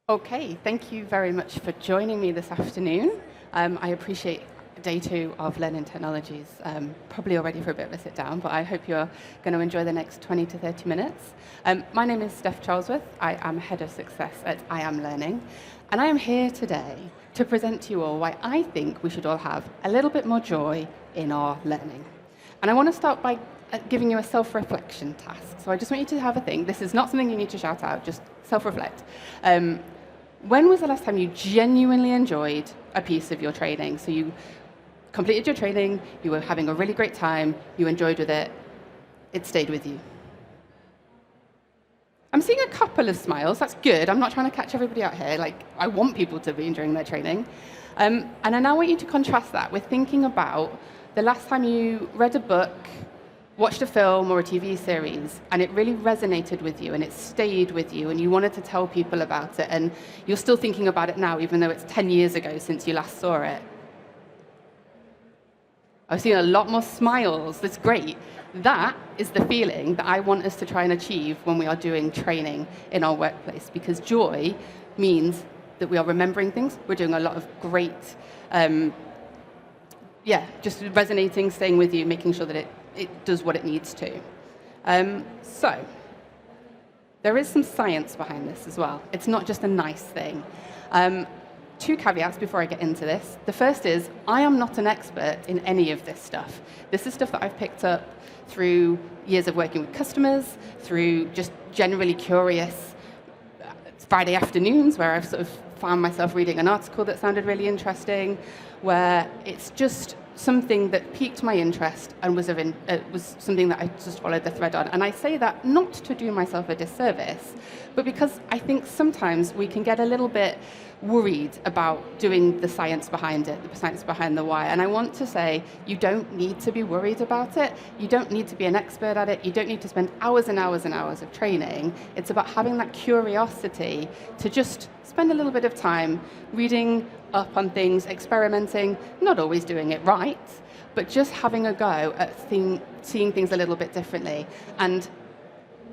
Okay, thank you very much for joining me this afternoon. I appreciate day 2 of Learning Technologies. Probably already for a bit of a sit down, but I hope you're going to enjoy the next 20 to 30 minutes. My name is Steph Charlesworth. I am Head of Success at I Am Learning. And I am here today to present to you all why I think we should all have a little bit more joy in our learning. And I want to start by giving you a self-reflection task. So I just want you to have a think. This is not something you need to shout out, just self-reflect. When was the last time you genuinely enjoyed a piece of your training? So you completed your training, you were having a really great time, you enjoyed with it, it stayed with you. I'm seeing a couple of smiles, that's good. I'm not trying to catch everybody out here. Like, I want people to be enjoying their training. And I now want you to contrast that with thinking about the last time you read a book, watched a film or a TV series, and it really resonated with you, and it stayed with you, and you wanted to tell people about it, and you're still thinking about it now, even though it's 10 years ago since you last saw it. I've seen a lot more smiles. That's great. That is the feeling that I want us to try and achieve when we are doing training in our workplace, because joy means that we are remembering things. We're doing a lot of great, just resonating, staying with you, making sure that it does what it needs to. So there is some science behind this as well. It's not just a nice thing. 2 caveats before I get into this. The first is, I am not an expert in any of this stuff. This is stuff that I've picked up through years of working with customers, through just generally curious Friday afternoons where I've sort of found myself reading an article that sounded really interesting, where it's just something that piqued my interest and was something that I just followed the thread on. And I say that not to do myself a disservice, but because I think sometimes we can get a little bit worried about doing the science behind it, the science behind the why. And I want to say, you don't need to be worried about it. You don't need to be an expert at it. You don't need to spend hours and hours and hours of training. It's about having that curiosity to just spend a little bit of time reading up on things, experimenting, not always doing it right, but just having a go at seeing things a little bit differently. And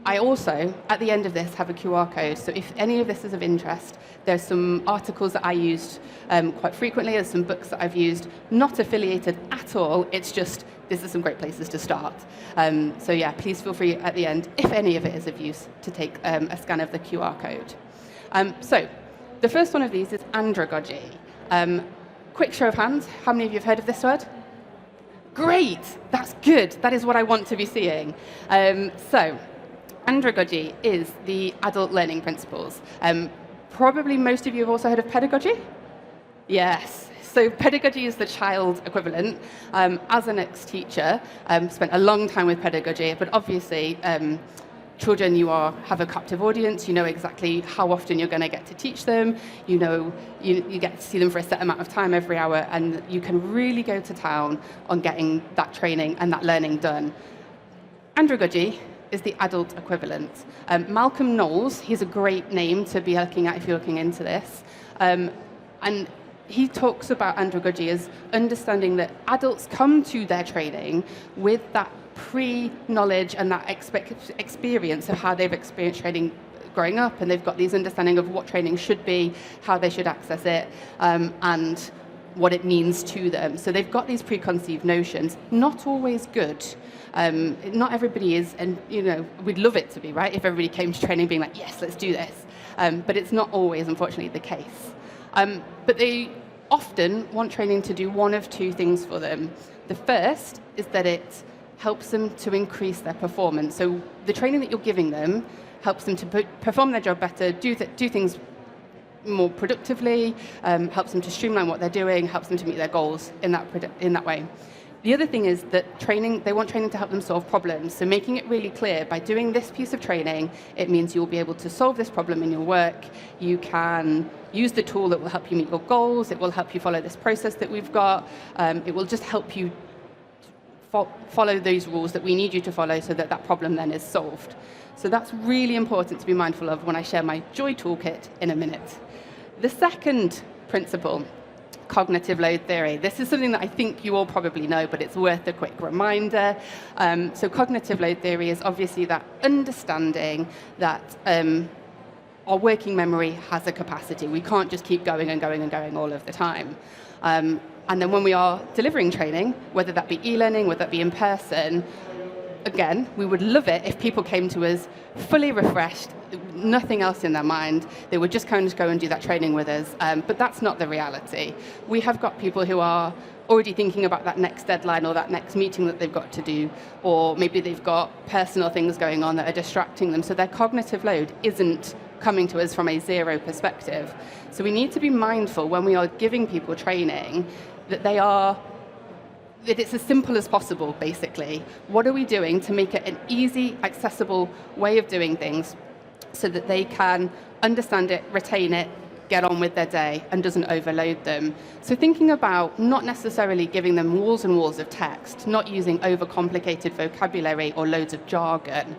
I also, at the end of this, have a QR code. So if any of this is of interest, there's some articles that I used quite frequently. There's some books that I've used, not affiliated at all. It's just, this is some great places to start. So yeah, please feel free at the end, if any of it is of use, to take a scan of the QR code. So the first one of these is andragogy. Quick show of hands, how many of you have heard of this word? Great, that's good. That is what I want to be seeing. So andragogy is the adult learning principles. Probably most of you have also heard of pedagogy? Yes. So pedagogy is the child equivalent. As an ex-teacher, spent a long time with pedagogy, but obviously children, you have a captive audience. You know exactly how often you're going to get to teach them. You know you get to see them for a set amount of time every hour, and you can really go to town on getting that training and that learning done. Andragogy is the adult equivalent. Malcolm Knowles, he's a great name to be looking at if you're looking into this. And he talks about andragogy as understanding that adults come to their training with that pre-knowledge and that experience of how they've experienced training growing up, and they've got these understanding of what training should be, how they should access it, and what it means to them. So they've got these preconceived notions, not always good. Not everybody is, and we'd love it to be, right? If everybody came to training being like, yes, let's do this. But it's not always, unfortunately, the case. But they often want training to do one of 2 things for them. The first is that it helps them to increase their performance. So the training that you're giving them helps them to perform their job better, do things more productively, helps them to streamline what they're doing, helps them to meet their goals in that way. The other thing is that they want training to help them solve problems. So making it really clear, by doing this piece of training, it means you'll be able to solve this problem in your work. You can use the tool that will help you meet your goals. It will help you follow this process that we've got. It will just help you follow those rules that we need you to follow so that that problem then is solved. So that's really important to be mindful of when I share my joy toolkit in a minute. The second principle, cognitive load theory. This is something that I think you all probably know, but it's worth a quick reminder. So cognitive load theory is obviously that understanding that our working memory has a capacity. We can't just keep going and going and going all of the time. And then when we are delivering training, whether that be e-learning, whether that be in person, again, we would love it if people came to us fully refreshed, nothing else in their mind. They would just kind of go and do that training with us. But that's not the reality. We have got people who are already thinking about that next deadline or that next meeting that they've got to do, or maybe they've got personal things going on that are distracting them. So their cognitive load isn't coming to us from a zero perspective. So we need to be mindful when we are giving people training that it's as simple as possible, basically. What are we doing to make it an easy, accessible way of doing things so that they can understand it, retain it, get on with their day, and doesn't overload them? So thinking about not necessarily giving them walls and walls of text, not using overcomplicated vocabulary or loads of jargon,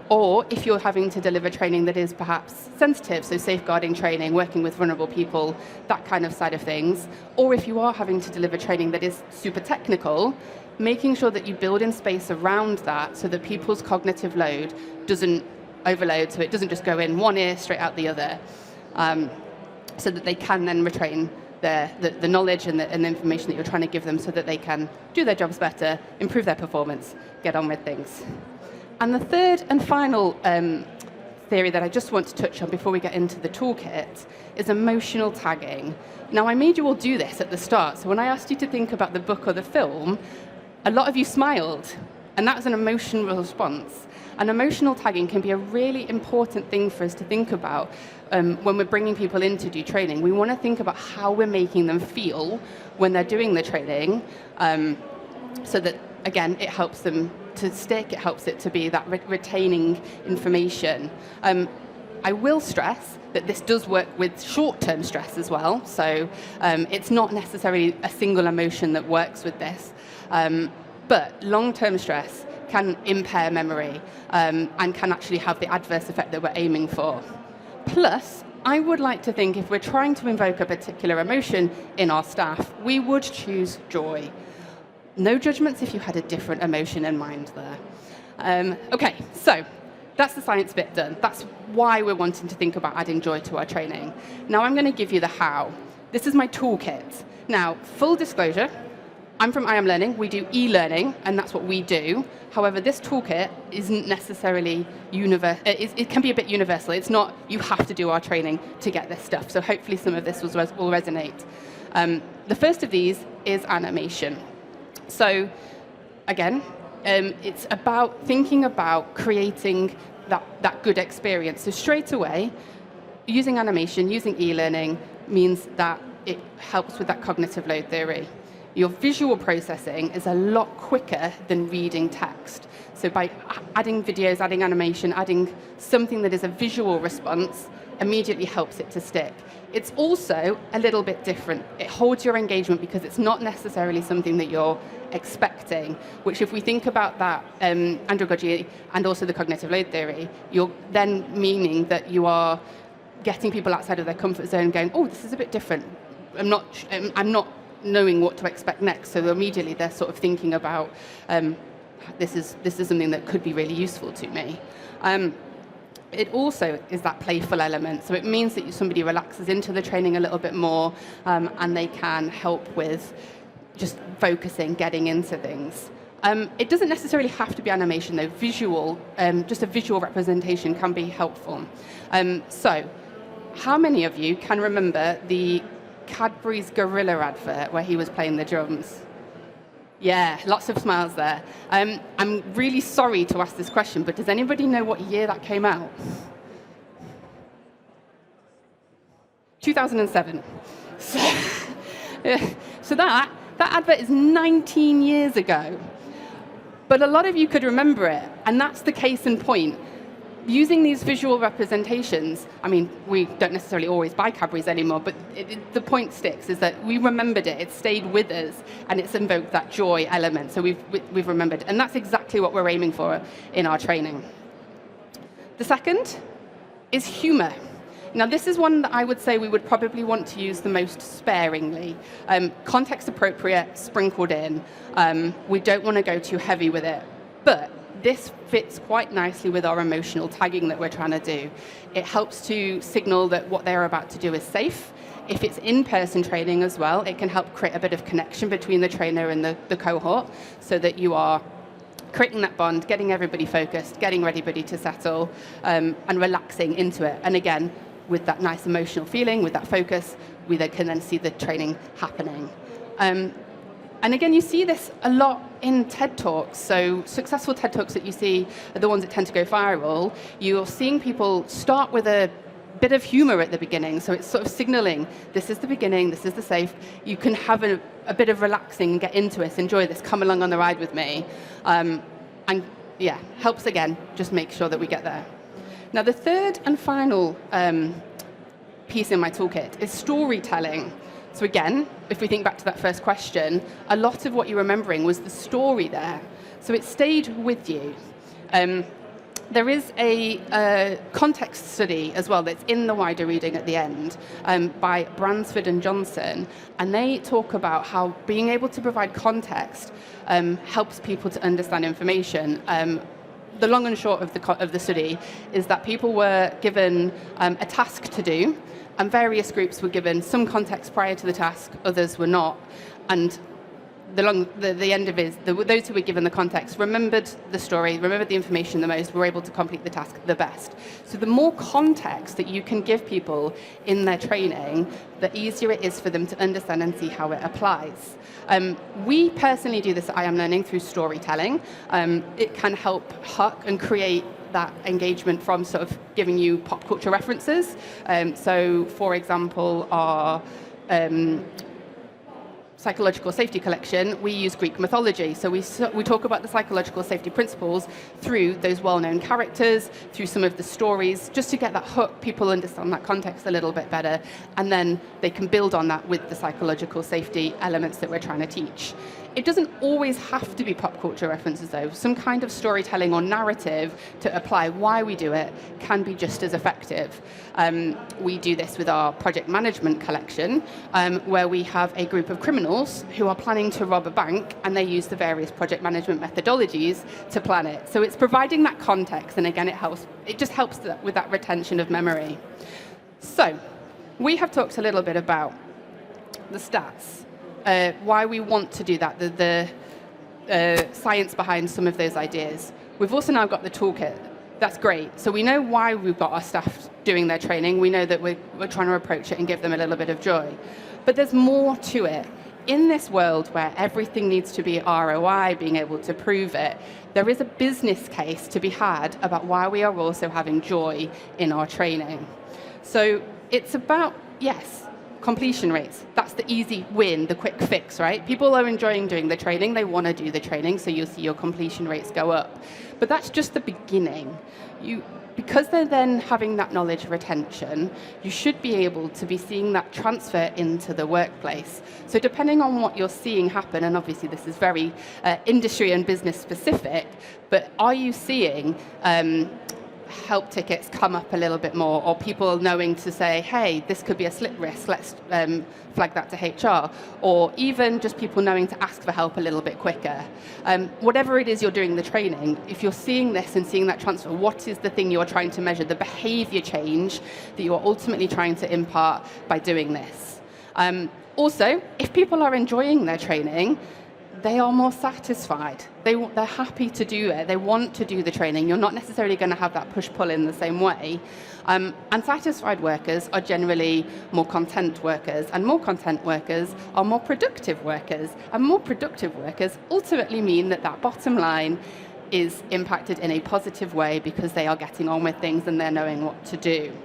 or if you're having to deliver training that is perhaps sensitive, so safeguarding training, working with vulnerable people, that kind of side of things, or if you are having to deliver training that is super technical, making sure that you build in space around that so that people's cognitive load doesn't overload, so it doesn't just go in one ear straight out the other, so that they can then retain the knowledge and the information that you're trying to give them so that they can do their jobs better, improve their performance, get on with things. And the third and final theory that I just want to touch on before we get into the toolkit is emotional tagging. Now, I made you all do this at the start, so when I asked you to think about the book or the film, a lot of you smiled, and that was an emotional response. And emotional tagging can be a really important thing for us to think about when we're bringing people in to do training. We want to think about how we're making them feel when they're doing the training, so that, again, it helps them to stick, it helps it to be that retaining information. I will stress that this does work with short-term stress as well, so it's not necessarily a single emotion that works with this, but long-term stress can impair memory and can actually have the adverse effect that we're aiming for. Plus, I would like to think if we're trying to invoke a particular emotion in our staff, we would choose joy. No judgments if you had a different emotion in mind there. Okay, so that's the science bit done. That's why we're wanting to think about adding joy to our training. Now I'm going to give you the how. This is my toolkit. Now, full disclosure, I'm from I Am Learning. We do e-learning, and that's what we do. However, this toolkit isn't necessarily universal. It can be a bit universal. It's not, you have to do our training to get this stuff. So hopefully some of this will resonate. The first of these is animation. So, again, it's about thinking about creating that good experience. So straight away, using animation, using e-learning means that it helps with that cognitive load theory. Your visual processing is a lot quicker than reading text. So by adding videos, adding animation, adding something that is a visual response, immediately helps it to stick. It's also a little bit different. It holds your engagement because it's not necessarily something that you're expecting, which if we think about that andragogy and also the cognitive load theory, you're then meaning that you are getting people outside of their comfort zone going, oh, this is a bit different. I'm not knowing what to expect next. So immediately they're sort of thinking about, this is something that could be really useful to me. It also is that playful element. So it means that somebody relaxes into the training a little bit more, and they can help with just focusing, getting into things. It doesn't necessarily have to be animation, though. Visual, just a visual representation can be helpful. So how many of you can remember the Cadbury's Gorilla advert where he was playing the drums? Yeah, lots of smiles there. I'm really sorry to ask this question, but does anybody know what year that came out? 2007. So that advert is 19 years ago. But a lot of you could remember it, and that's the case in point. Using these visual representations, I mean, we don't necessarily always buy Cadbury's anymore, but the point sticks, is that we remembered it, it stayed with us, and it's invoked that joy element, so we've remembered. And that's exactly what we're aiming for in our training. The second is humor. Now, this is one that I would say we would probably want to use the most sparingly. Context appropriate, sprinkled in. We don't want to go too heavy with it. But this fits quite nicely with our emotional tagging that we're trying to do. It helps to signal that what they're about to do is safe. If it's in-person training as well, it can help create a bit of connection between the trainer and the cohort so that you are creating that bond, getting everybody focused, getting everybody to settle, and relaxing into it. And again, with that nice emotional feeling, with that focus, we then can see the training happening. And again, you see this a lot in TED Talks. So successful TED Talks that you see are the ones that tend to go viral. You're seeing people start with a bit of humor at the beginning. So it's sort of signaling, this is the beginning, this is the safe. You can have a bit of relaxing and get into it, enjoy this, come along on the ride with me. And yeah, helps again, just make sure that we get there. Now, the third and final piece in my toolkit is storytelling. So again, if we think back to that first question, a lot of what you're remembering was the story there. So it stayed with you. There is a context study as well that's in the wider reading at the end by Bransford and Johnson, and they talk about how being able to provide context helps people to understand information. The long and short of the study is that people were given a task to do, and various groups were given some context prior to the task, others were not. And the end of it is those who were given the context remembered the story, remembered the information the most, were able to complete the task the best. So the more context that you can give people in their training, the easier it is for them to understand and see how it applies. We personally do this at I Am Learning through storytelling. It can help hook and create that engagement from sort of giving you pop culture references. So, for example, our psychological safety collection, we use Greek mythology. So we talk about the psychological safety principles through those well-known characters, through some of the stories, just to get that hook, people understand that context a little bit better, and then they can build on that with the psychological safety elements that we're trying to teach. It doesn't always have to be pop culture references, though. Some kind of storytelling or narrative to apply why we do it can be just as effective. We do this with our project management collection, where we have a group of criminals who are planning to rob a bank, and they use the various project management methodologies to plan it. So it's providing that context, and again, it just helps with that retention of memory. So we have talked a little bit about the stats. Why we want to do that, the science behind some of those ideas. We've also now got the toolkit. That's great. So we know why we've got our staff doing their training. We know that we're trying to approach it and give them a little bit of joy. But there's more to it. In this world where everything needs to be ROI, being able to prove it, there is a business case to be had about why we are also having joy in our training. So it's about, yes, completion rates. That's the easy win, the quick fix, right? People are enjoying doing the training. They want to do the training, so you'll see your completion rates go up. But that's just the beginning. Because they're then having that knowledge retention, you should be able to be seeing that transfer into the workplace. So depending on what you're seeing happen, and obviously this is very industry and business specific, but are you seeing help tickets come up a little bit more, or people knowing to say, hey, this could be a slip risk, let's flag that to HR, or even just people knowing to ask for help a little bit quicker. Whatever it is you're doing the training, if you're seeing this and seeing that transfer, what is the thing you're trying to measure, the behavior change that you're ultimately trying to impart by doing this? Also, if people are enjoying their training, they are more satisfied. They're happy to do it. They want to do the training. You're not necessarily going to have that push-pull in the same way. And satisfied workers are generally more content workers, and more content workers are more productive workers. And more productive workers ultimately mean that that bottom line is impacted in a positive way because they are getting on with things and they're knowing what to do.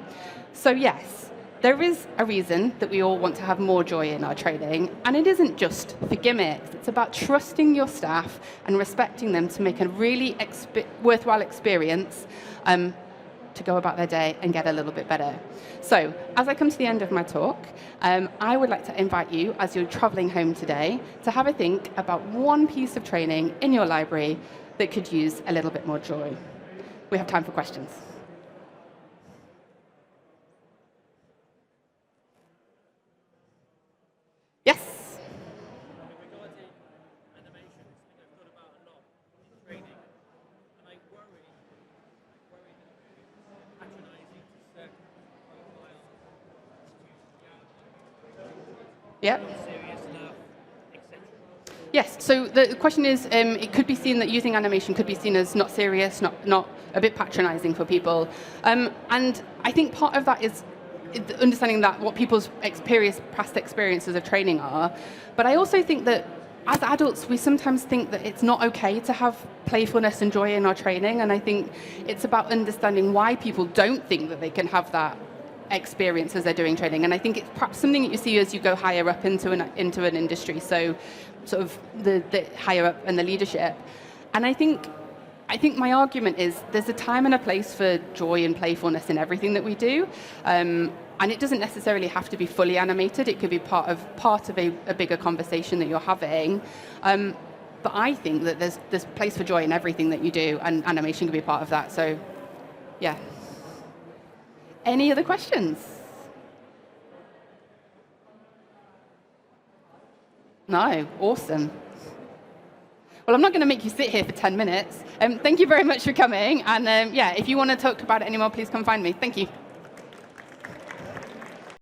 So yes, there is a reason that we all want to have more joy in our training, and it isn't just for gimmicks. It's about trusting your staff and respecting them to make a really worthwhile experience to go about their day and get a little bit better. So, as I come to the end of my talk, I would like to invite you, as you're traveling home today, to have a think about one piece of training in your library that could use a little bit more joy. We have time for questions. Yes. Regarding animations, I've thought about a lot in training, and I Yep. not serious enough, etc. Yes, so the question is, it could be seen that using animation could be seen as not serious, not a bit patronizing for people. And I think part of that is understanding that what people's past experiences of training are. But I also think that as adults, we sometimes think that it's not okay to have playfulness and joy in our training. And I think it's about understanding why people don't think that they can have that experience as they're doing training. And I think it's perhaps something that you see as you go higher up into an industry. So sort of the higher up in the leadership. And I think my argument is there's a time and a place for joy and playfulness in everything that we do. And it doesn't necessarily have to be fully animated. It could be part of a bigger conversation that you're having. But I think that there's place for joy in everything that you do, and animation can be part of that. So, yeah. Any other questions? No, awesome. Well, I'm not going to make you sit here for 10 minutes. Thank you very much for coming. And yeah, if you want to talk about it anymore, please come find me. Thank you.